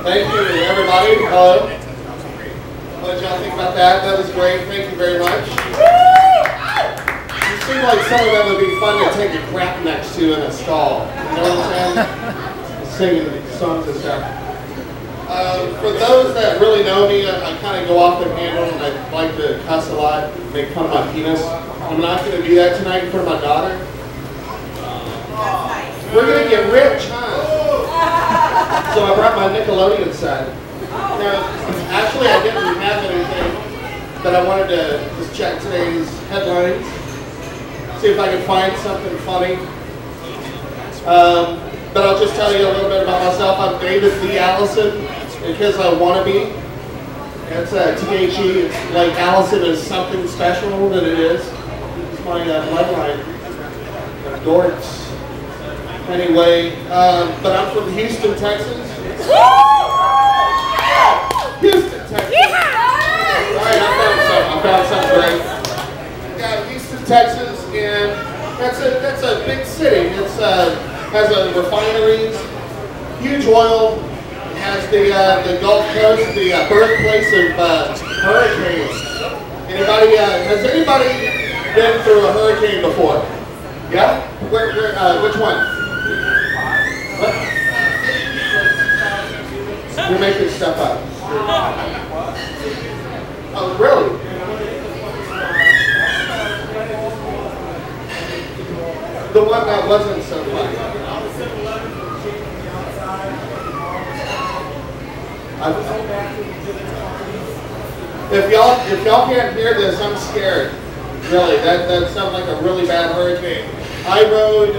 Thank you, everybody. Hello. What did y'all think about that? That was great. Thank you very much. You seem like some of them would be fun to take a crap next to in a stall. You know what I'm saying? Singing songs and stuff. For those that really know me, I kind of go off the handle and I like to cuss a lot, make fun of my penis. I'm not going to do that tonight in front of my daughter. We're going to get rich, huh? So I brought my Nickelodeon set. Now, actually I didn't have anything, but I wanted to just check today's headlines, see if I could find something funny. But I'll just tell you a little bit about myself. I'm David D. Allison, because I want to be. It's T-H-E. It's like Allison is something special that it is. It's my bloodline. Dorks. Anyway, but I'm from Houston, Texas. Houston, Texas. Yeah. All right, I found something great. Yeah, Houston, Texas, and that's a big city. It's has a refineries, huge oil. It has the Gulf Coast, the birthplace of hurricanes. Anybody? Has anybody been through a hurricane before? Yeah. Which one? What? You're making stuff up. Oh, really? The one that wasn't so fun. If y'all can't hear this, I'm scared. Really, that sounds like a really bad hurricane. I rode.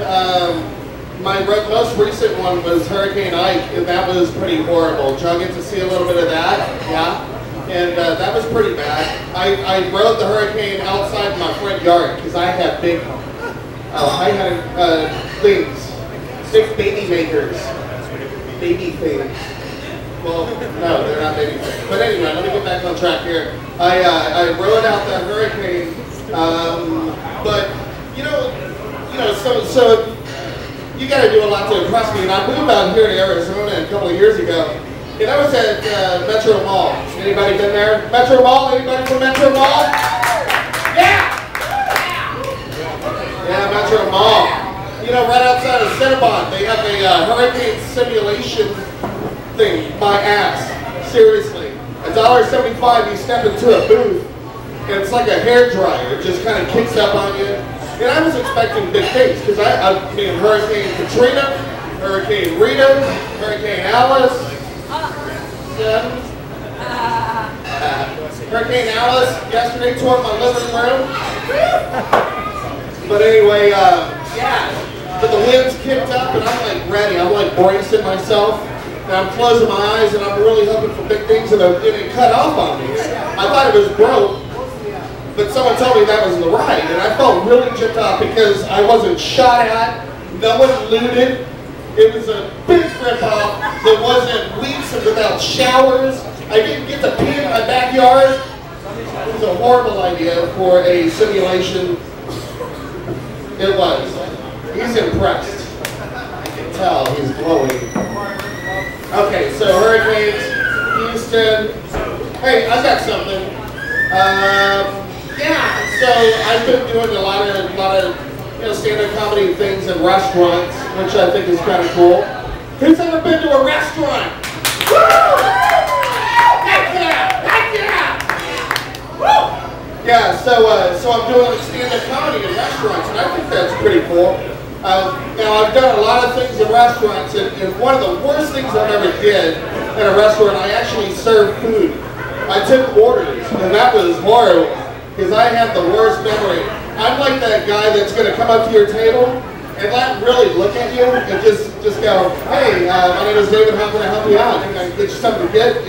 My most recent one was Hurricane Ike, and that was pretty horrible. Did y'all get to see a little bit of that? Yeah? And that was pretty bad. I rode the hurricane outside my front yard, because I had big things. Big baby makers. Baby things. Well, no, they're not baby things. But anyway, let me get back on track here. I rode out that hurricane, but, so you got to do a lot to impress me. And I moved out here to Arizona a couple of years ago. And I was at Metro Mall. Anybody been there? Metro Mall? Anybody from Metro Mall? Yeah! Yeah, Metro Mall. You know, right outside of Cinnabon, they have a hurricane simulation thing. My ass. Seriously. $1.75, you step into a booth, and it's like a hair dryer. It just kind of kicks up on you. And I was expecting big things, because I mean, Hurricane Katrina, Hurricane Rita, Hurricane Alice, Hurricane Alice yesterday tore my living room. But anyway, yeah, but the winds kicked up, and I'm like ready. I'm like bracing myself, and I'm closing my eyes, and I'm really hoping for big things, and it cut off on me. I thought it was broke. But someone told me that was the ride, and I felt really chipped off because I wasn't shot at, no one looted. It was a big rip-off that wasn't weeks and without showers. I didn't get to pee in my backyard. It was a horrible idea for a simulation. It was. He's impressed. I can tell he's glowing. Okay, so hurricanes, Houston. Hey, I got something. Yeah, so I've been doing a lot of stand-up comedy things in restaurants, which I think is kind of cool. Who's ever been to a restaurant? Woo! Heck yeah! Heck yeah! Woo! Yeah, so I'm doing stand-up comedy in restaurants, and I think that's pretty cool. Now I've done a lot of things in restaurants, and one of the worst things I've ever did in a restaurant, I actually served food. I took orders, and that was horrible. Because I have the worst memory. I'm like that guy that's going to come up to your table and not really look at you and just go, hey, my name is David, how can I help you out? And I get you something to get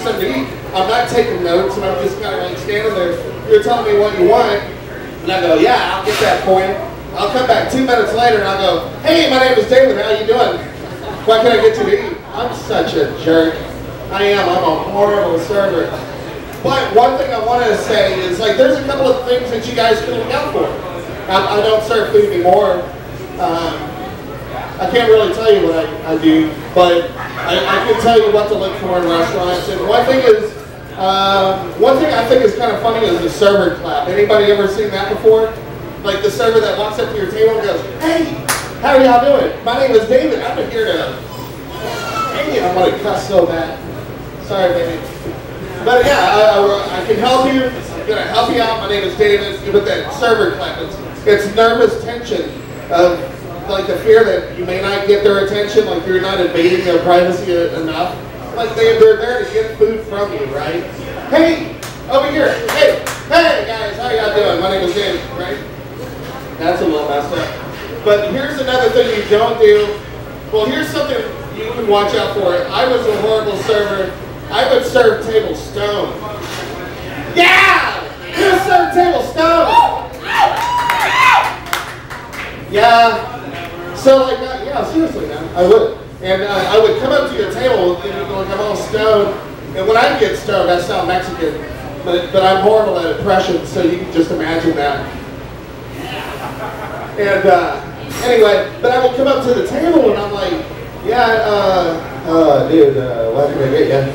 something to eat. I'm not taking notes, and I'm just kind of like standing there. You're telling me what you want, and I go, yeah, I'll get that for you. I'll come back 2 minutes later, and I'll go, hey, my name is David, how you doing? What can I get you to eat? I'm such a jerk. I am. I'm a horrible server. But one thing I wanted to say is, like, there's a couple of things that you guys can look out for. I don't serve food anymore. I can't really tell you what I do, but I can tell you what to look for in restaurants. And one thing I think is kind of funny is the server clap. Anybody ever seen that before? Like the server that walks up to your table and goes, "Hey, how are y'all doing? My name is David. I'm here to..." Dang it, I want to cuss so bad. Sorry, baby. But yeah, I can help you. I'm gonna help you out. My name is David. With that server clap, it's nervous tension of like the fear that you may not get their attention, like you're not invading their privacy enough. Like they're there to get food from you, right? Hey, over here. Hey guys, how y'all doing? My name is David, right? That's a little messed up. But here's another thing you don't do. Well, here's something you can watch out for. I was a horrible server. I would serve table stone. Yeah! You serve table stone! Yeah. So like, yeah, seriously, man, I would. And I would come up to your table, and like I'm all stoned. And when I get stoned, I sound Mexican, but I'm horrible at impressions, so you can just imagine that. And anyway, but I would come up to the table, and I'm like, yeah, dude, what can I get you?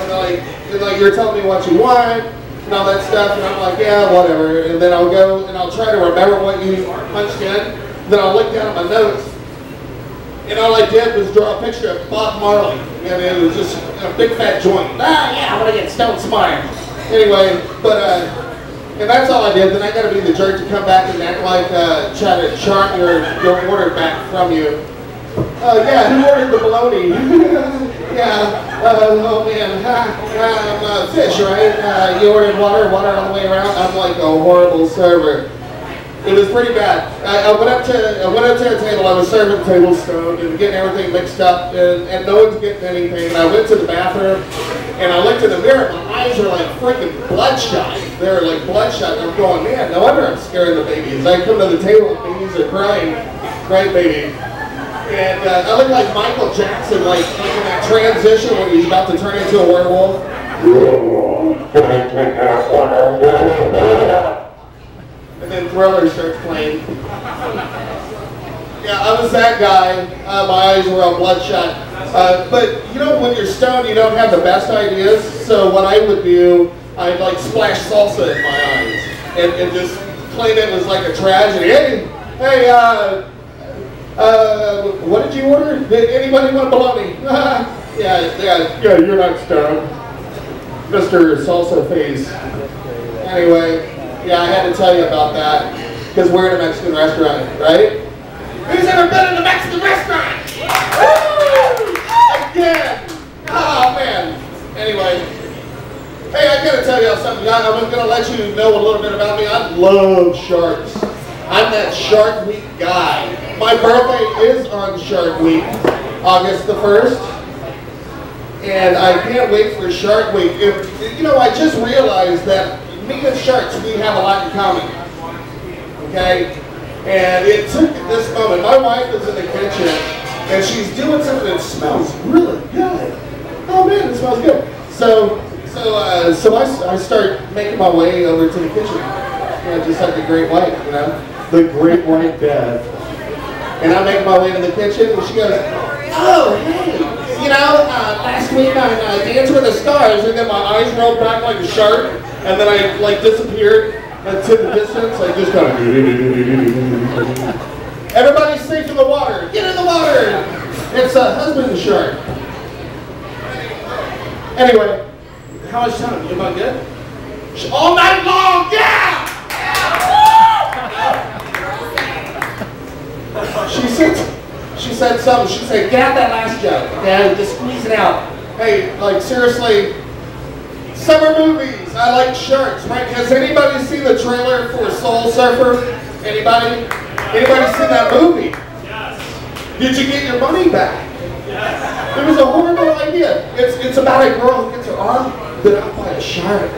And like you're telling me what you want, and all that stuff, and I'm like, yeah, whatever. And then I'll go, and I'll try to remember what you punched in. Then I'll look down at my notes, and all I did was draw a picture of Bob Marley, and it was just a big fat joint. Ah, yeah, I want to get stone smart. Anyway, but and that's all I did. Then I got to be the jerk to come back and act like try to charm your order back from you. Yeah, who ordered the bologna? Yeah, oh man, fish, right? You ordered water all the way around. I'm like a horrible server. It was pretty bad. I went up to a table. I was serving table stone and getting everything mixed up, and no one's getting anything. And I went to the bathroom, and I looked in the mirror. My eyes are like freaking bloodshot. They're like bloodshot. And I'm going, man, no wonder I'm scaring the babies. I come to the table, and babies are crying, right, baby? And I look like Michael Jackson, like in that transition when he's about to turn into a werewolf. And then Thriller starts playing. Yeah, I was that guy. My eyes were all bloodshot. But you know, when you're stoned, you don't have the best ideas. So what I would do, I'd like splash salsa in my eyes and just claim it was like a tragedy. Hey, what did you order? Did anybody want bologna? yeah, you're not stoned, Mr. Salsa Face. Anyway. Yeah, I had to tell you about that, because we're in a Mexican restaurant, right? Who's ever been in a Mexican restaurant? Woo! Again! Oh, man. Anyway. Hey, I gotta tell y'all something. I'm gonna let you know a little bit about me. I love sharks. I'm that Shark Week guy. My birthday is on Shark Week, August the 1st. And I can't wait for Shark Week. You know, I just realized that me and sharks, we have a lot in common, okay? And it took this moment. My wife is in the kitchen, and she's doing something that smells really good. Oh man, it smells good. So I start making my way over to the kitchen, just like the Great White, you know, the Great White Death. And I make my way to the kitchen, and she goes, "Oh hey, you know, last week on Dance with the Stars," and then my eyes rolled back like a shark. And then I like disappeared into the distance. I just kind of. Everybody safe in the water. Get in the water. It's a husband shark. Anyway, how much time? Am I good? All night long. Yeah. She said something. She said, "Get out that last joke. Yeah, just squeeze it out." Hey, like seriously. Summer movies. I like sharks, right? Has anybody seen the trailer for Soul Surfer? Anybody? Anybody seen that movie? Yes. Did you get your money back? Yes. It was a horrible idea. It's about a girl who gets her arm bit off by a shark.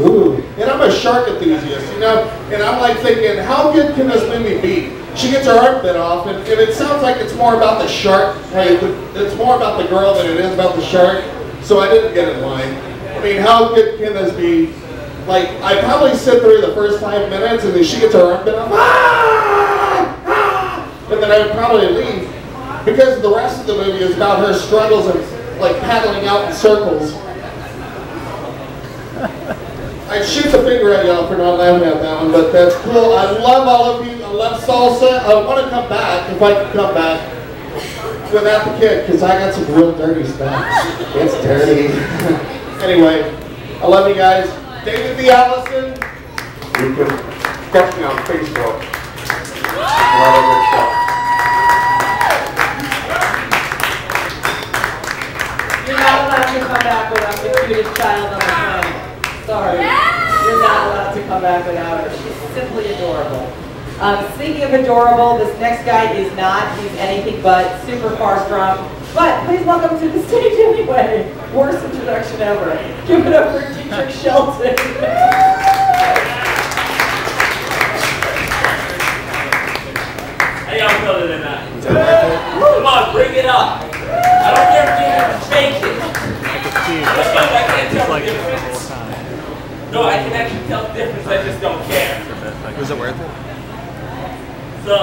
Ooh. And I'm a shark enthusiast, you know? And I'm like thinking, how good can this movie be? She gets her arm bit off, and it sounds like it's more about the shark. Right? It's more about the girl than it is about the shark. So I didn't get in line. I mean, how good can this be? Like, I probably sit through the first 5 minutes, and then she gets her arm bit off, and then I would probably leave. because the rest of the movie is about her struggles and like paddling out in circles. I shoot the finger at y'all for not laughing at that one, but that's cool. I love all of you. I love salsa. I want to come back, if I can come back, without the kid, because I got some real dirty stuff. It's dirty. Anyway, I love you guys. David B. Allison. You can catch me on Facebook. A lot of good stuff. You're not allowed to come back without the cutest child on the planet. Sorry. You're not allowed to come back without her. She's simply adorable. Speaking of adorable, this next guy is not. He's anything but super far strong. But please welcome to the stage anyway. Worst introduction ever. Give it up for Dietrich Shelton. How y'all feeling tonight? Come on, bring it up. I don't care if you have to fake it. I can't tell the difference. No, I can actually tell the difference, I just don't care. Was it worth it? So,